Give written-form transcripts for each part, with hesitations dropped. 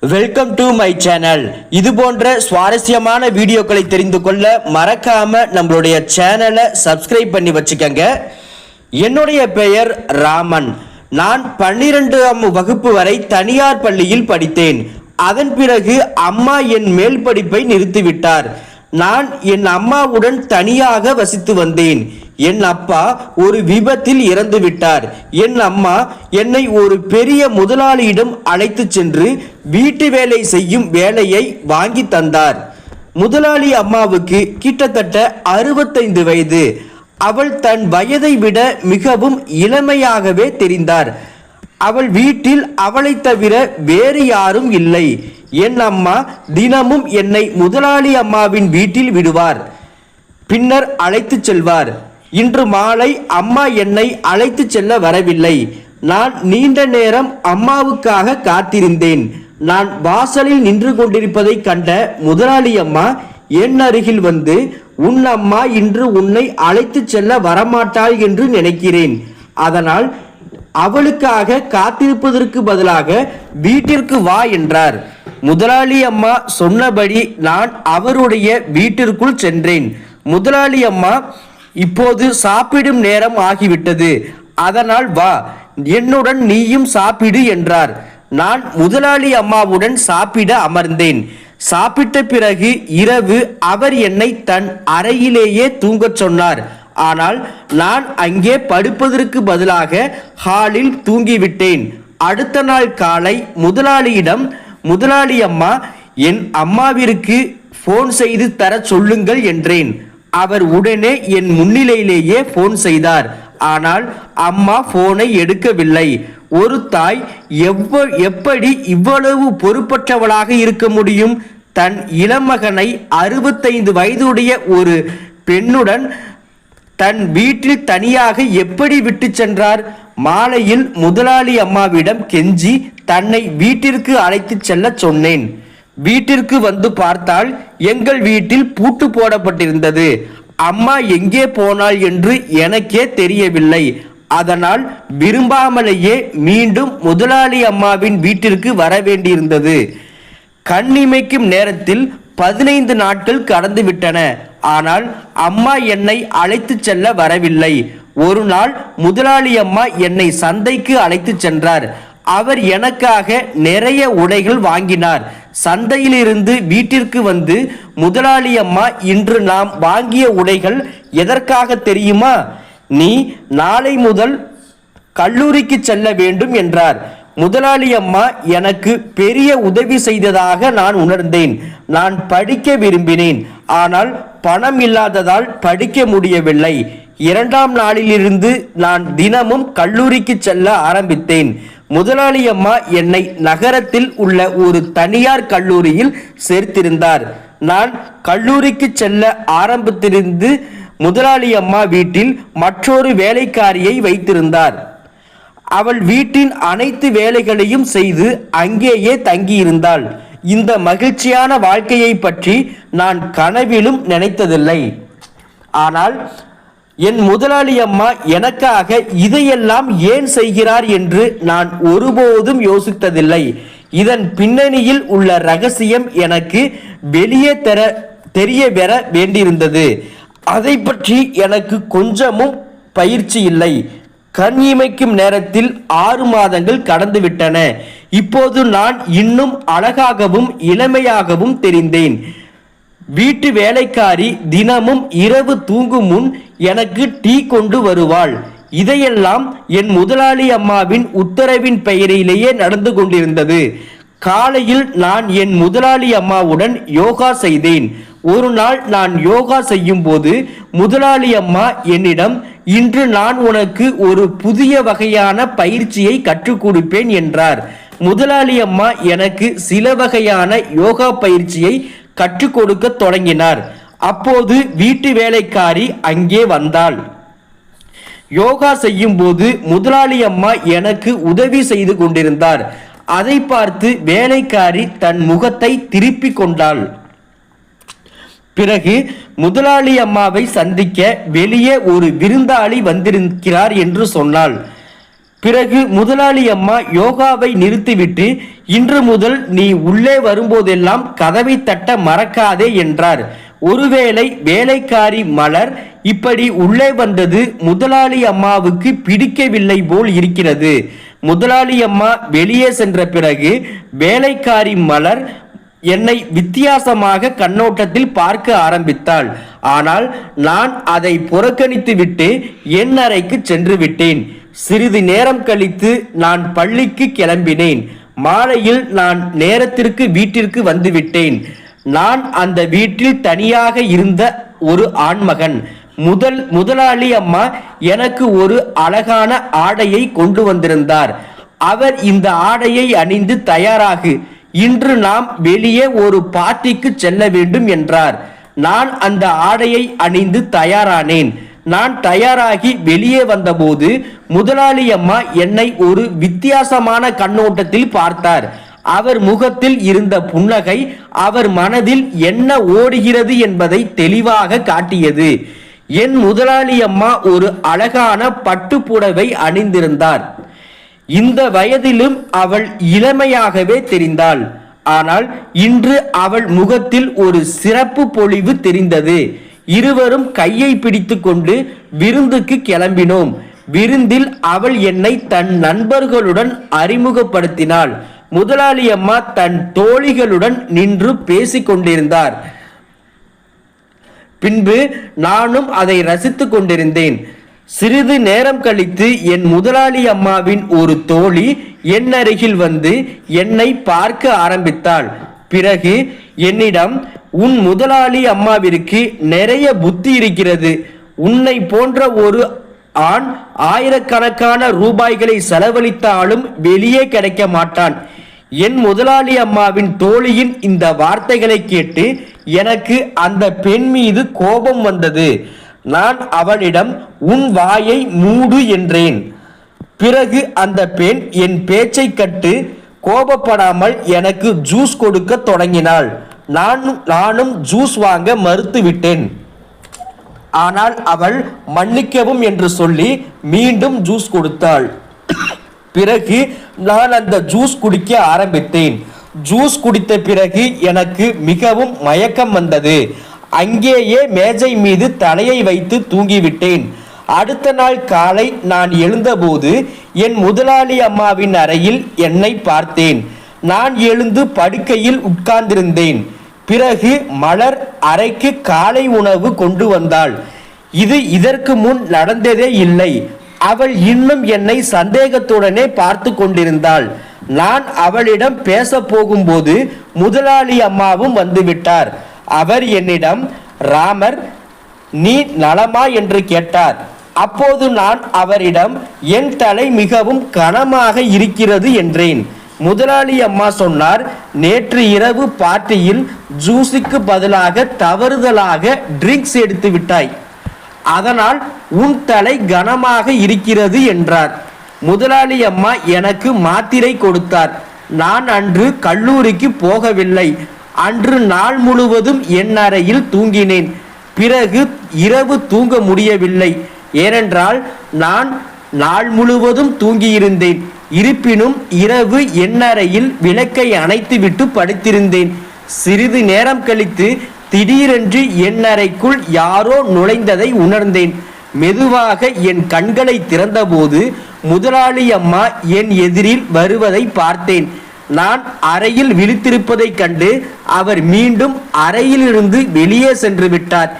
Welcome to my channel. இது போன்ற சுவாரஸ்யமான வீடியோக்களை தெரிந்து கொள்ள மறக்காம நம்மளுடைய சேனலை சப்ஸ்கிரைப் பண்ணி வச்சுக்கோங்க. என்னுடைய பெயர் ராமன். நான் 12ஆம் வகுப்பு வரை தனியார் பள்ளியில் படித்தேன். அதன் பிறகு அம்மா என் மேல் படிப்பை நிறுத்திவிட்டார். நான் என் அம்மாவுடன் தனியாக வசித்து வந்தேன். என் அப்பா ஒரு விபத்தில் இறந்து விட்டார். என் அம்மா என்னை ஒரு பெரிய முதலாளியிடம் அழைத்து சென்று வீட்டு வேலை செய்யும் வேலையை வாங்கி தந்தார். முதலாளி அம்மாவுக்கு கிட்டத்தட்ட 65 வயது. அவள் தன் வயதை விட மிகவும் இளமையாகவே தெரிந்தார். அவள் வீட்டில் அவளை தவிர வேறு யாரும் இல்லை. என் அம்மா தினமும் என்னை முதலாளி அம்மாவின் வீட்டில் விடுவார், பின்னர் அழைத்து செல்வார். இன்று மாலை அம்மா என்னை அழைத்து செல்ல வரவில்லை. நான் நீண்ட நேரம் அம்மாவுக்காக காத்திருந்தேன். நான் வாசலில் நின்று கொண்டிருப்பதை கண்ட முதலாளி அம்மா என் அருகில் வந்து, உன் அம்மா இன்று உன்னை அழைத்து செல்ல வரமாட்டாள் என்று நினைக்கிறேன். அதனால் அவளுக்காக காத்திருப்பதற்கு பதிலாக வீட்டிற்கு வா என்றார். முதலாளி அம்மா சொன்னபடி நான் அவருடைய வீட்டிற்குள் சென்றேன். முதலாளி அம்மா, இப்போது சாப்பிடும் நேரம் ஆகிவிட்டது, அதனால் வா, என்னுடன் நீயும் சாப்பிடு என்றார். நான் முதலாளி அம்மாவுடன் சாப்பிட அமர்ந்தேன். சாப்பிட்ட பிறகு இரவு அவர் என்னை தன் அறையிலேயே தூங்கச் சொன்னார். ஆனால் நான் அங்கே படுப்பதற்கு பதிலாக ஹாலில் தூங்கிவிட்டேன். அடுத்த நாள் காலை முதலாளியிடம், முதலாளி அம்மா, என் அம்மாவிற்கு போன் செய்து தர சொல்லுங்கள் என்றேன். அவர் உடனே என் முன்னிலையிலேயே போன் செய்தார். ஆனால் அம்மா போனை எடுக்கவில்லை. ஒரு தாய் எப்படி இவ்வளவு பொறுப்பற்றவளாக இருக்க முடியும்? தன் இளமகனை 65 வயதுடைய ஒரு பெண்ணுடன் தன் வீட்டில் தனியாக எப்படி விட்டு சென்றார்? மாலையில் முதலாளி அம்மாவிடம் கெஞ்சி தன்னை வீட்டிற்கு அழைத்து செல்ல சொன்னேன். வீட்டிற்கு வந்து பார்த்தால் எங்கள் வீட்டில் பூட்டு போடப்பட்டிருந்தது. அம்மா எங்கே போனாள் என்று எனக்கே தெரியவில்லை. அதனால் விரும்பாமலேயே மீண்டும் முதலாளி அம்மாவின் வீட்டிற்கு வர வேண்டியிருந்தது. கண்ணிமைக்கும் நேரத்தில் 15 நாட்கள் கடந்து விட்டன. ஆனால் அம்மா என்னை அழைத்து செல்ல வரவில்லை. ஒரு நாள் முதலாளி அம்மா என்னை சந்தைக்கு அழைத்து சென்றார். அவர் எனக்காக நிறைய உடைகள் வாங்கினார். சந்தையிலிருந்து வீட்டிற்கு வந்து, முதலாளி அம்மா, இன்று நாம் வாங்கிய உடைகள் எதற்காக தெரியுமா? நீ நாளை முதல் கல்லூரிக்கு செல்ல வேண்டும் என்றார். முதலாளி அம்மா எனக்கு பெரிய உதவி செய்ததாக நான் உணர்ந்தேன். நான் படிக்க விரும்பினேன். ஆனால் பணம் இல்லாததால் படிக்க முடியவில்லை. 2ஆம் நாளிலிருந்து நான் தினமும் கல்லூரிக்கு செல்ல ஆரம்பித்தேன். முதலாளி அம்மா என்னை நகரத்தில் உள்ள ஒரு தனியார் கல்லூரியில் சேர்த்திருந்தார். நான் கல்லூரிக்கு செல்ல ஆரம்பித்திருந்து முதலாளி அம்மா வீட்டில் மற்றொரு வேலைக்காரியை வைத்திருந்தார். அவள் வீட்டின் அனைத்து வேலைகளையும் செய்து அங்கேயே தங்கியிருந்தாள். இந்த மகிழ்ச்சியான வாழ்க்கையை பற்றி நான் கனவிலும் நினைத்ததில்லை. ஆனால் என் முதலாளி அம்மா எனக்காக இதையெல்லாம் ஏன் செய்கிறார் என்று நான் ஒருபோதும் யோசித்ததில்லை. இதன் பின்னணியில் உள்ள ரகசியம் எனக்கு வெளியே தெரிய வர வேண்டியிருந்தது. அதை பற்றி எனக்கு கொஞ்சமும் பயிற்சி இல்லை. கண் இமைக்கும் நேரத்தில் 6 மாதங்கள் கடந்து விட்டன. இப்போது நான் இன்னும் அழகாகவும் இளமையாகவும் தெரிந்தேன். வீட்டு வேலைக்காரி தினமும் இரவு தூங்கும் முன் எனக்கு டீ கொண்டு வருவாள். இதையெல்லாம் என் முதலாளி அம்மாவின் உத்தரவின் பெயரிலேயே நடந்து கொண்டிருந்தது. காலையில் நான் என் முதலாளி அம்மாவுடன் யோகா செய்தேன். ஒரு நாள் நான் யோகா செய்யும் போது முதலாளி அம்மா என்னிடம், இன்று நான் உனக்கு ஒரு புதிய வகையான பயிற்சியை கற்றுக் கொடுப்பேன் என்றார். முதலாளி அம்மா எனக்கு சில வகையான யோகா பயிற்சியை கற்றுக் கொடுக்க தொடங்கினார். அப்போது வீட்டு வேலைக்காரி அங்கே வந்தாள். யோகா செய்யும் போது முதலாளி அம்மா எனக்கு உதவி செய்து கொண்டிருந்தார். அதை பார்த்து வேலைக்காரி தன் முகத்தை திருப்பி கொண்டாள். பிறகு முதலாளி அம்மாவை சந்திக்க வெளியே ஒரு விருந்தாளி வந்திருக்கிறார் என்று சொன்னாள். பிறகு முதலாளி அம்மா யோகாவை நிறுத்திவிட்டு, இன்று முதல் நீ உள்ளே வரும்போதெல்லாம் கதவை தட்ட மறக்காதே என்றார். ஒருவேளை வேலைக்காரி மலர் இப்படி உள்ளே வந்தது முதலாளி அம்மாவுக்கு பிடிக்கவில்லை போல் இருக்கிறது. முதலாளி அம்மா வெளியே சென்ற பிறகு வேலைக்காரி மலர் என்னை வித்தியாசமாக கண்ணோட்டத்தில் பார்க்க ஆரம்பித்தாள். ஆனால் நான் அதை புறக்கணித்து விட்டு என் அறைக்கு சென்று விட்டேன். சிறிது நேரம் கழித்து நான் பள்ளிக்கு கிளம்பினேன். மாலையில் நான் நேரத்திற்கு வீட்டிற்கு வந்துவிட்டேன். நான் அந்த வீட்டில் தனியாக இருந்த ஒரு ஆண்மகன். முதலாளி அம்மா எனக்கு ஒரு அழகான ஆடையை கொண்டு வந்திருந்தார். அவர் இந்த ஆடையை அணிந்து தயாராகு, இன்று நாம் வெளியே ஒரு பார்ட்டிக்கு செல்ல வேண்டும் என்றார். நான் அந்த ஆடையை அணிந்து தயாரானேன். நான் தயாராகி வெளியே வந்தபோது முதலாளி அம்மா என்னை ஒரு வித்தியாசமான கண்ணோட்டத்தில் பார்த்தார். அவர் முகத்தில் இருந்த புன்னகை அவர் மனதில் என்ன ஓடுகிறது என்பதை தெளிவாக காட்டியது. என் முதலாளி அம்மா ஒரு அழகான பட்டு புடவை அணிந்திருந்தார். இந்த வயதிலும் அவள் இளமையாகவே தெரிந்தாள். ஆனால் இன்று அவள் முகத்தில் ஒரு சிறப்பு பொலிவு தெரிந்தது. இருவரும் கையை பிடித்து கொண்டு விருந்துக்கு கிளம்பினோம். விருந்தில் அவள் என்னை தன் நண்பர்களுடன் அறிமுகப்படுத்தினாள். முதலாளி அம்மா தன் தோழிகளுடன் நின்று பேசிக் கொண்டிருந்தார். பின்பு நானும் அதை ரசித்துக் கொண்டிருந்தேன். சிறிது நேரம் கழித்து என் முதலாளி அம்மாவின் ஒரு தோழி என் அருகில் வந்து என்னை பார்க்க ஆரம்பித்தாள். பிறகு என்னிடம், உன் முதலாளி அம்மாவிற்கு நிறைய புத்தி இருக்கிறது. உன்னை போன்ற ஒரு ஆண் ஆயிரக்கணக்கான ரூபாய்களை செலவழித்தாலும் வெளியே கிடைக்க மாட்டான். என் முதலாளி அம்மாவின் தோழியின் இந்த வார்த்தைகளை கேட்டு எனக்கு அந்த பெண் மீது கோபம் வந்தது. நான் அவளிடம், உன் வாயை மூடு என்றேன். பிறகு அந்த பெண் என் பேச்சை கட்டு கோபப்படாமல் எனக்கு ஜூஸ் கொடுக்க தொடங்கினாள். நானும் ஜூஸ் வாங்க மறுத்து விட்டேன். ஆனால் அவள் மன்னிக்கவும் என்று சொல்லி மீண்டும் ஜூஸ் கொடுத்தாள். பிறகு நான் அந்த ஜூஸ் குடிக்க ஆரம்பித்தேன். ஜூஸ் குடித்த பிறகு எனக்கு மிகவும் மயக்கம் வந்தது. அங்கேயே மேஜை மீது தலையை வைத்து தூங்கிவிட்டேன். அடுத்த நாள் காலை நான் எழுந்தபோது என் முதலாளி அம்மாவின் அறையில் என்னை பார்த்தேன். நான் எழுந்து படுக்கையில் உட்கார்ந்திருந்தேன். பிறகு மலர் அறைக்கு காலை உணவு கொண்டு வந்தாள். இது இதற்கு முன் நடந்ததே இல்லை. அவள் இன்னும் என்னை சந்தேகத்துடனே பார்த்து கொண்டிருந்தாள். நான் அவளிடம் பேச போகும்போது முதலாளி அம்மாவும் வந்துவிட்டார். அவர் என்னிடம், ராமர், நீ நலமா என்று கேட்டார். அப்போது நான் அவரிடம், என் தலை மிகவும் கனமாக இருக்கிறது என்றேன். முதலாளி அம்மா சொன்னார், நேற்று இரவு பார்ட்டியில் ஜூஸுக்கு பதிலாக தவறுதலாக ட்ரிங்க்ஸ் எடுத்து விட்டாய், அதனால் உன் தலை கனமாக இருக்கிறது என்றார். முதலாளி அம்மா எனக்கு மாத்திரை கொடுத்தார். நான் அன்று கல்லூரிக்கு போகவில்லை. அன்று நாள் முழுவதும் என் அறையில் தூங்கினேன். பிறகு இரவு தூங்க முடியவில்லை. ஏனென்றால் நான் நாள் முழுவதும் தூங்கியிருந்தேன். இருப்பினும் இரவு என் அறையில் விளக்கை அணைத்துவிட்டு படுத்திருந்தேன். சிறிது நேரம் கழித்து திடீரென்று என் அறைக்குள் யாரோ நுழைந்ததை உணர்ந்தேன். மெதுவாக என் கண்களை திறந்தபோது முதலாளி அம்மா என் எதிரில் வருவதை பார்த்தேன். நான் அறையில் விழித்திருப்பதைக் கண்டு அவர் மீண்டும் அறையிலிருந்து வெளியே சென்று விட்டார்.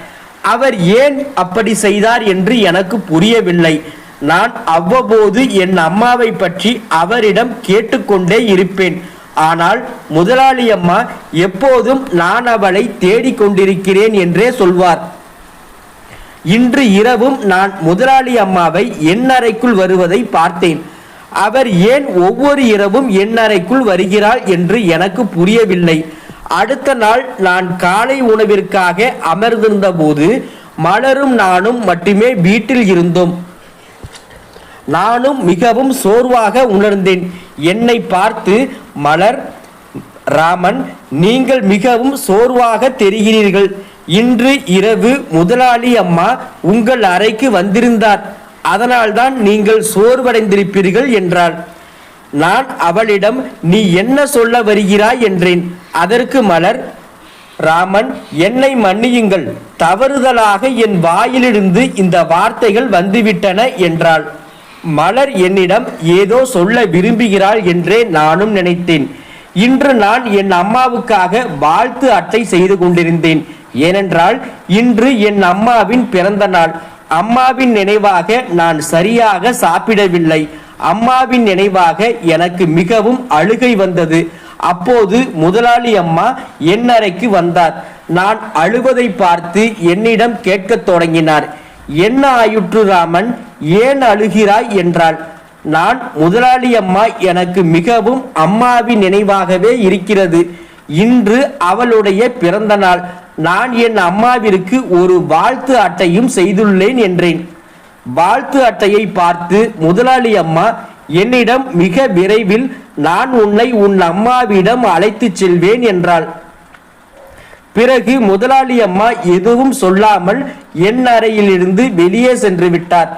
அவர் ஏன் அப்படி செய்தார் என்று எனக்கு புரியவில்லை. நான் அவ்வப்போது என் அம்மாவை பற்றி அவரிடம் கேட்டுக்கொண்டே இருப்பேன். ஆனால் முதலாளி அம்மா எப்போதும் நான் அவளை தேடிக்கொண்டிருக்கிறேன் என்றே சொல்வார். இன்று இரவும் நான் முதலாளி அம்மாவை என் அறைக்குள் வருவதை பார்த்தேன். அவர் ஏன் ஒவ்வொரு இரவும் என் அறைக்குள் வருகிறாள் என்று எனக்கு புரியவில்லை. அடுத்த நாள் நான் காலை உணவிற்காக அமர்ந்திருந்த போது மலரும் நானும் மட்டுமே வீட்டில் இருந்தோம். நானும் மிகவும் சோர்வாக உணர்ந்தேன். என்னை பார்த்து மலர், ராமன், நீங்கள் மிகவும் சோர்வாக தெரிகிறீர்கள். இன்று இரவு முதலாளி அம்மா உங்கள் அறைக்கு வந்திருந்தார். அதனால்தான் நீங்கள் சோர்வடைந்திருப்பீர்கள் என்றாள். நான் அவளிடம் நீ என்ன சொல்ல வருகிறாய் என்றேன். அதற்கு மலர், ராமன், என்னை மன்னியுங்கள், தவறுதலாக என் வாயிலிருந்து இந்த வார்த்தைகள் வந்துவிட்டன என்றாள். மலர் என்னிடம் ஏதோ சொல்ல விரும்புகிறாள் என்றே நானும் நினைத்தேன். இன்று நான் என் அம்மாவுக்காக வாழ்த்து அட்டை செய்து கொண்டிருந்தேன். ஏனென்றால் இன்று என் அம்மாவின் பிறந்த நாள். அம்மாவின் நினைவாக நான் சரியாக சாப்பிடவில்லை. அம்மாவின் நினைவாக எனக்கு மிகவும் அழுகை வந்தது. அப்போது முதலாளி அம்மா என் அறைக்கு வந்தார். நான் அழுவதை பார்த்து என்னிடம் கேட்கத் தொடங்கினார். என்ன ஆயுற்று ராமன், ஏன் அழுகிறாய் என்றாள். நான், முதலாளி அம்மா எனக்கு மிகவும் அம்மாவின் நினைவாகவே இருக்கிறது. இன்று அவளுடைய பிறந்த நாள். நான் என் அம்மாவிற்கு ஒரு வாழ்த்து அட்டையும் செய்துள்ளேன் என்றேன். வாழ்த்து அட்டையை பார்த்து முதலாளி அம்மா என்னிடம் மிக விரைவில் நான் உன்னை உன் அம்மாவிடம் அழைத்து செல்வேன் என்றாள். பிறகு முதலாளி அம்மா எதுவும் சொல்லாமல் என் அறையிலிருந்து வெளியே சென்று விட்டார்.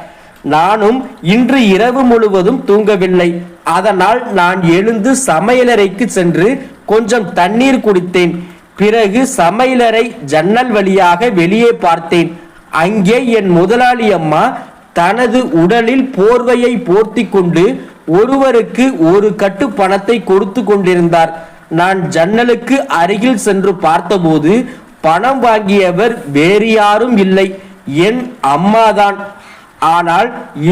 நானும் இன்று இரவு முழுவதும் தூங்கவில்லை. அதனால் நான் எழுந்து சமையலறைக்கு சென்று கொஞ்சம் தண்ணீர் குடித்தேன். பிறகு சமையலறை ஜன்னல் வழியாக வெளியே பார்த்தேன். அங்கே என் முதலாளி அம்மா தனது உடலில் போர்வையை போர்த்தி கொண்டு ஒருவருக்கு ஒரு கட்டு பணத்தை கொடுத்து கொண்டிருந்தார். நான் ஜன்னலுக்கு அருகில் சென்று பார்த்தபோது பணம் வாங்கியவர் வேறு யாரும் இல்லை, என் அம்மாதான். ஆனால்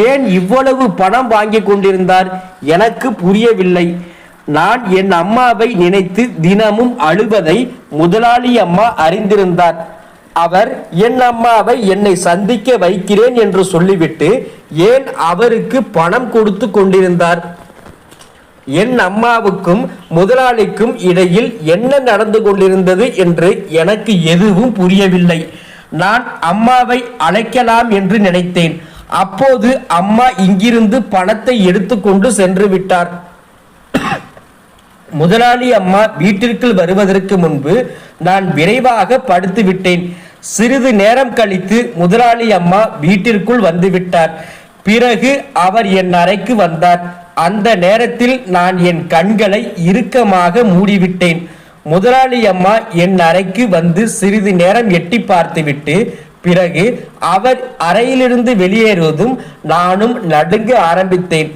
ஏன் இவ்வளவு பணம் வாங்கி கொண்டிருந்தார் எனக்கு புரியவில்லை. நான் என் அம்மாவை நினைத்து தினமும் அழுவதை முதலாளி அம்மா அறிந்திருந்தார். அவர் என் அம்மாவை என்னை சந்திக்க வைக்கிறேன் என்று சொல்லிவிட்டு ஏன் அவருக்கு பணம் கொடுத்து கொண்டிருந்தார்? என் அம்மாவுக்கும் முதலாளிக்கும் இடையில் என்ன நடந்து கொண்டிருந்தது என்று எனக்கு எதுவும் புரியவில்லை. நான் அம்மாவை அழைக்கலாம் என்று நினைத்தேன். அப்போது அம்மா இங்கிருந்து பணத்தை எடுத்துக்கொண்டு சென்று விட்டார். முதலாளி அம்மா வீட்டிற்குள் வருவதற்கு முன்பு நான் விரைவாக படுத்து விட்டேன். சிறிது நேரம் கழித்து முதலாளி அம்மா வீட்டிற்குள் வந்துவிட்டார். பிறகு அவர் என் அறைக்கு வந்தார். அந்த நேரத்தில் நான் என் கண்களை இறுக்கமாக மூடிவிட்டேன். முதலாளி அம்மா என் அறைக்கு வந்து சிறிது நேரம் எட்டி பார்த்துவிட்டு பிறகு அவர் அறையிலிருந்து வெளியேறுவதும் நானும் நடுங்க ஆரம்பித்தேன்.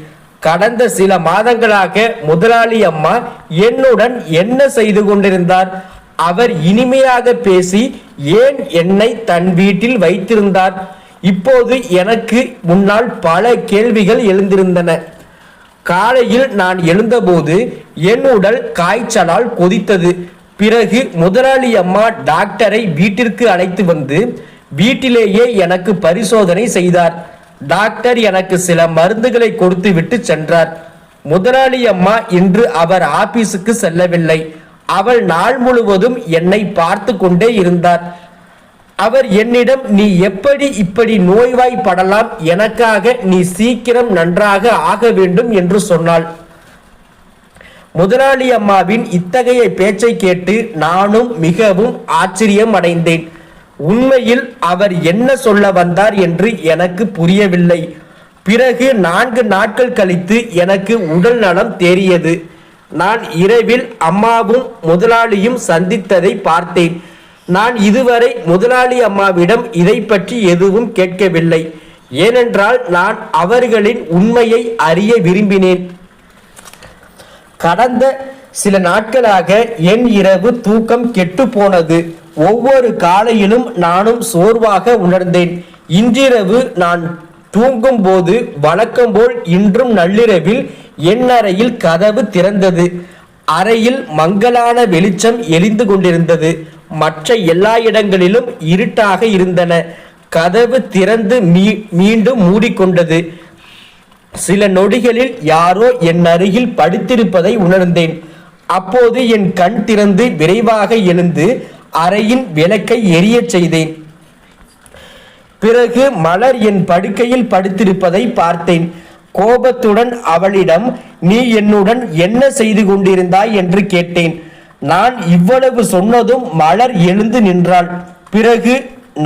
கடந்த சில மாதங்களாக முதலாளி அம்மா என்னுடன் என்ன செய்து கொண்டிருந்தார்? அவர் இனிமையாக பேசி ஏன் என்னை தன் வீட்டில் வைத்திருந்தார்? இப்போது எனக்கு முன்னால் பல கேள்விகள் எழுந்திருந்தன. காலையில் நான் எழுந்தபோது என் உடல் காய்ச்சலால் கொதித்தது. பிறகு முதலாளி அம்மா டாக்டரை வீட்டிற்கு அழைத்து வந்து வீட்டிலேயே எனக்கு பரிசோதனை செய்தார். டாக்டர் எனக்கு சில மருந்துகளை கொடுத்து விட்டு சென்றார். முதலாளி அம்மா இன்று அவர் ஆபீஸுக்கு செல்லவில்லை. அவள் நாள் முழுவதும் என்னை பார்த்து கொண்டே இருந்தார். அவர் என்னிடம் நீ எப்படி இப்படி நோய்வாய்ப்படலாம், எனக்காக நீ சீக்கிரம் நன்றாக ஆக வேண்டும் என்று சொன்னாள். முதலாளி அம்மாவின் இத்தகைய பேச்சை கேட்டு நானும் மிகவும் ஆச்சரியம் அடைந்தேன். உண்மையில் அவர் என்ன சொல்ல வந்தார் என்று எனக்கு புரியவில்லை. பிறகு 4 நாட்கள் கழித்து எனக்கு உடல் நலம் தேறியது. நான் இரவில் அம்மாவும் முதலாளியும் சந்தித்ததை பார்த்தேன். நான் இதுவரை முதலாளி அம்மாவிடம் இதை பற்றி எதுவும் கேட்கவில்லை. ஏனென்றால் நான் அவர்களின் உண்மையை அறிய விரும்பினேன். கடந்த சில நாட்களாக என் இரவு தூக்கம் கெட்டு போனது. ஒவ்வொரு காலையிலும் நானும் சோர்வாக உணர்ந்தேன். இன்றிரவு நான் தூங்கும் போது வழக்கம் போல் இன்றும் நள்ளிரவில் என் அறையில் கதவு திறந்தது. அறையில் மங்கலான வெளிச்சம் எரிந்து கொண்டிருந்தது. மற்ற எல்லா இடங்களிலும் இருட்டாக இருந்தன. கதவு திறந்து மீண்டும் மூடிக்கொண்டது. சில நொடிகளில் யாரோ என் அருகில் படுத்திருப்பதை உணர்ந்தேன். அப்போது என் கண் திறந்து விரைவாக எழுந்து அறையின் விளக்கை எரிய செய்தேன். பிறகு மலர் என் படுக்கையில் படுத்திருப்பதை பார்த்தேன். கோபத்துடன் அவளிடம் நீ என்னுடன் என்ன செய்து கொண்டிருந்தாய் என்று கேட்டேன். நான் இவ்வளவு சொன்னதும் மலர் எழுந்து நின்றாள். பிறகு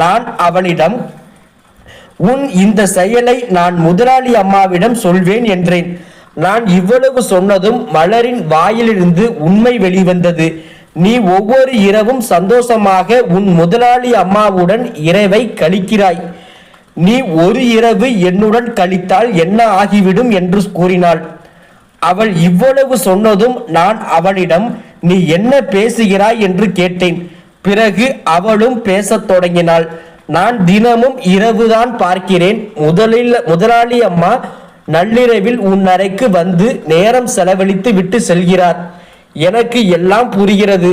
நான் அவளிடம் உன் இந்த செயலை நான் முதலாளி அம்மாவிடம் சொல்வேன் என்றேன். நான் இவ்வளவு சொன்னதும் மலரின் வாயிலிருந்து உண்மை வெளிவந்தது. நீ ஒவ்வொரு இரவும் சந்தோஷமாக உன் முதலாளி அம்மாவுடன் இரவை கழிக்கிறாய். நீ ஒரு இரவு என்னுடன் கழித்தால் என்ன ஆகிவிடும் என்று கூறினாள். அவள் இவ்வளவு சொன்னதும் நான் அவளிடம் நீ என்ன பேசுகிறாய் என்று கேட்டேன். பிறகு அவளும் பேசத் தொடங்கினாள். நான் தினமும் இரவுதான் பார்க்கிறேன். முதலாளி அம்மா நள்ளிரவில் உன் அறைக்கு வந்து நேரம் செலவழித்து விட்டு செல்கிறார். எனக்கு எல்லாம் புரிகிறது.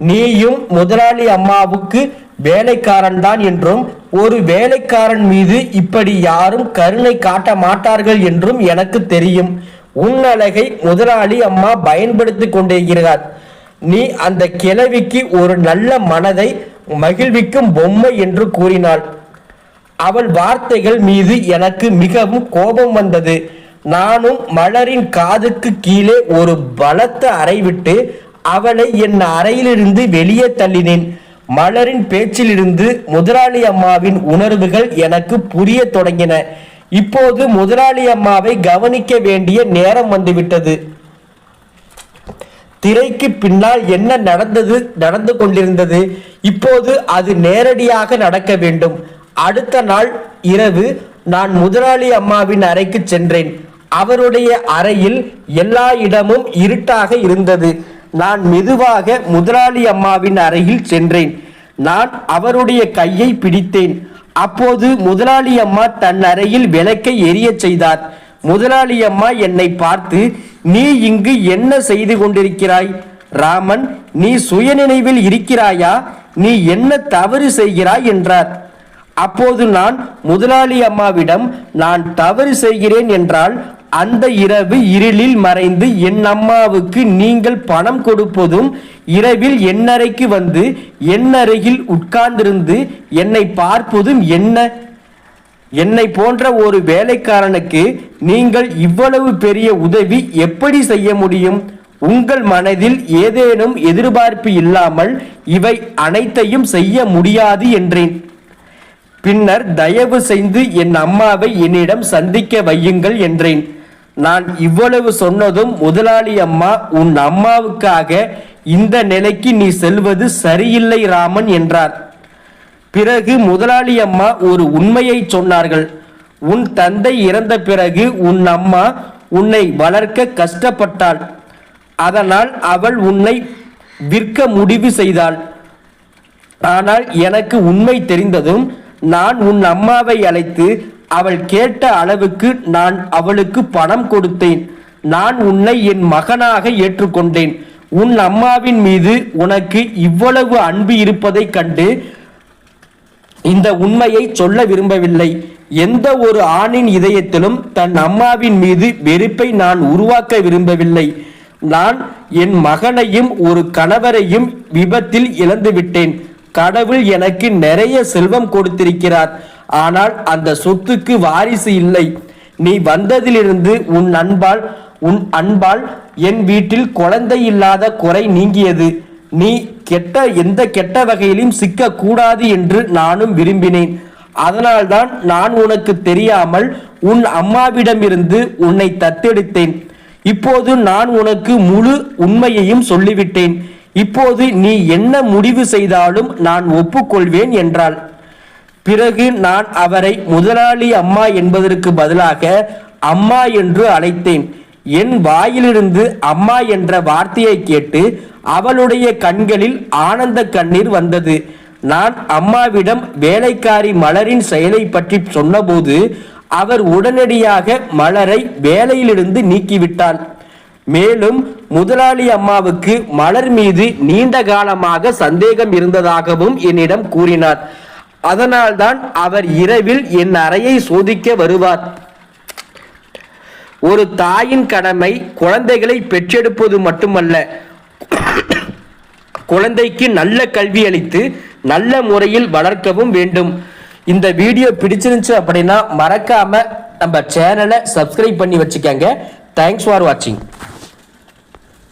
நீயும் முதலாளி அம்மாவுக்கு வேலைக்காரன் தான் என்றும் ஒரு வேலைக்காரன் மீது இப்படி யாரும் கருணை காட்ட மாட்டார்கள் என்றும் எனக்கு தெரியும். உன் அழகை முதலாளி அம்மா பயன்படுத்தி கொண்டிருக்கிறார். நீ அந்த கிழவிக்கு ஒரு நல்ல மனதை மகிழ்விக்கும் பொம்மை என்று கூறினாள். அவள் வார்த்தைகள் மீது எனக்கு மிகவும் கோபம் வந்தது. நானும் மலரின் காதுக்கு கீழே ஒரு பலத்த அறை விட்டு அவளை என் அறையிலிருந்து வெளியே தள்ளினேன். மலரின் பேச்சிலிருந்து முதலாளி அம்மாவின் உணர்வுகள் எனக்கு புரிய தொடங்கின. இப்போது முதலாளி அம்மாவை கவனிக்க வேண்டிய நேரம் வந்துவிட்டது. திரைக்கு பின்னால் என்ன நடந்து கொண்டிருந்தது? இப்போது அது நேரடியாக நடக்க வேண்டும். அடுத்த நாள் இரவு நான் முதலாளி அம்மாவின் அறைக்கு சென்றேன். அவருடைய அறையில் எல்லா இடமும் இருட்டாக இருந்தது. நான் மெதுவாக முதலாளி அம்மாவின் அறையில் சென்றேன். நான் அவருடைய கையை பிடித்தேன். அப்போது முதலாளி அம்மா தன் அறையில் விளக்கை எரிய செய்தார். முதலாளி அம்மா என்னை பார்த்து, நீ இங்கு என்ன செய்து கொண்டிருக்கிறாய்? ராமன், நீ சுயநினைவில் இருக்கிறாயா? நீ என்ன தவறு செய்கிறாய் என்றார். அப்போது நான் முதலாளி அம்மாவிடம், நான் தவறு செய்கிறேன் என்றால் அந்த இரவு இருளில் மறைந்து என் அம்மாவுக்கு நீங்கள் பணம் கொடுப்பதும், இரவில் என்னறைக்கு வந்து என் அருகில் உட்கார்ந்திருந்து என்னை பார்ப்பதும் என்ன? என்னை போன்ற ஒரு வேலைக்காரனுக்கு நீங்கள் இவ்வளவு பெரிய உதவி எப்படி செய்ய முடியும்? உங்கள் மனதில் ஏதேனும் எதிர்பார்ப்பு இல்லாமல் இவை அனைத்தையும் செய்ய முடியாது என்றேன். பின்னர் தயவு செய்து என் அம்மாவை என்னிடம் சந்திக்க வையுங்கள் என்றேன். நான் இவ்வளவு சொன்னதும் முதலாளி அம்மா, உன் அம்மாவுக்காக இந்த நிலைக்கு நீ செல்வது சரியில்லை ராமன் என்றார். பிறகு முதலாளி அம்மா ஒரு உண்மையை சொன்னார்கள். உன் தந்தை இறந்த பிறகு உன் அம்மா உன்னை வளர்க்க கஷ்டப்பட்டாள். அதனால் அவள் உன்னை விற்க முடிவு செய்தாள். ஆனால் எனக்கு உண்மை தெரிந்ததும் நான் உன் அம்மாவை அழைத்து அவள் கேட்ட அளவுக்கு நான் அவளுக்கு பணம் கொடுத்தேன். நான் உன்னை என் மகனாக ஏற்றுக்கொண்டேன். உன் அம்மாவின் மீது உனக்கு இவ்வளவு அன்பு இருப்பதை கண்டு இந்த உண்மையை சொல்ல விரும்பவில்லை. எந்த ஒரு ஆணின் இதயத்திலும் தன் அம்மாவின் மீது வெறுப்பை நான் உருவாக்க விரும்பவில்லை. நான் என் மகனையும் ஒரு கணவரையும் விபத்தில் இழந்துவிட்டேன். கடவுள் எனக்கு நிறைய செல்வம் கொடுத்திருக்கிறார். ஆனால் அந்த சொத்துக்கு வாரிசு இல்லை. நீ வந்ததிலிருந்து உன் அன்பால் என் வீட்டில் குழந்தை இல்லாத குறை நீங்கியது. நீ எந்த கெட்ட வகையிலும் சிக்க கூடாது என்று நானும் விரும்பினேன். அதனால்தான் நான் உனக்கு தெரியாமல் உன் அம்மாவிடமிருந்து உன்னை தத்தெடுத்தேன். இப்போது நான் உனக்கு முழு உண்மையையும் சொல்லிவிட்டேன். இப்போது நீ என்ன முடிவு செய்தாலும் நான் ஒப்புக்கொள்வேன் என்றாள். பிறகு நான் அவரை முதலாளி அம்மா என்பதற்கு பதிலாக அம்மா என்று அழைத்தேன். என் வாயிலிருந்து அம்மா என்ற வார்த்தையை கேட்டு அவளுடைய கண்களில் ஆனந்த கண்ணீர் வந்தது. நான் அம்மாவிடம் வேலைக்காரி மலரின் செயலை பற்றி சொன்னபோது அவர் உடனடியாக மலரை வேலையிலிருந்து நீக்கிவிட்டார். மேலும் முதலாளி அம்மாவுக்கு மலர் மீது நீண்ட காலமாக சந்தேகம் இருந்ததாகவும் என்னிடம் கூறினார். அதனால்தான் அவர் இரவில் என் அறையை சோதிக்க வருவார். ஒரு தாயின் கடமை குழந்தைகளை பெற்றெடுப்பது மட்டுமல்ல, குழந்தைக்கு நல்ல கல்வி அளித்து நல்ல முறையில் வளர்க்கவும் வேண்டும். இந்த வீடியோ பிடிச்சிருந்துச்சு அப்படின்னா மறக்காம நம்ம சேனலை சப்ஸ்கிரைப் பண்ணி வச்சுக்கோங்க. தேங்க்ஸ் ஃபார் வாட்சிங்.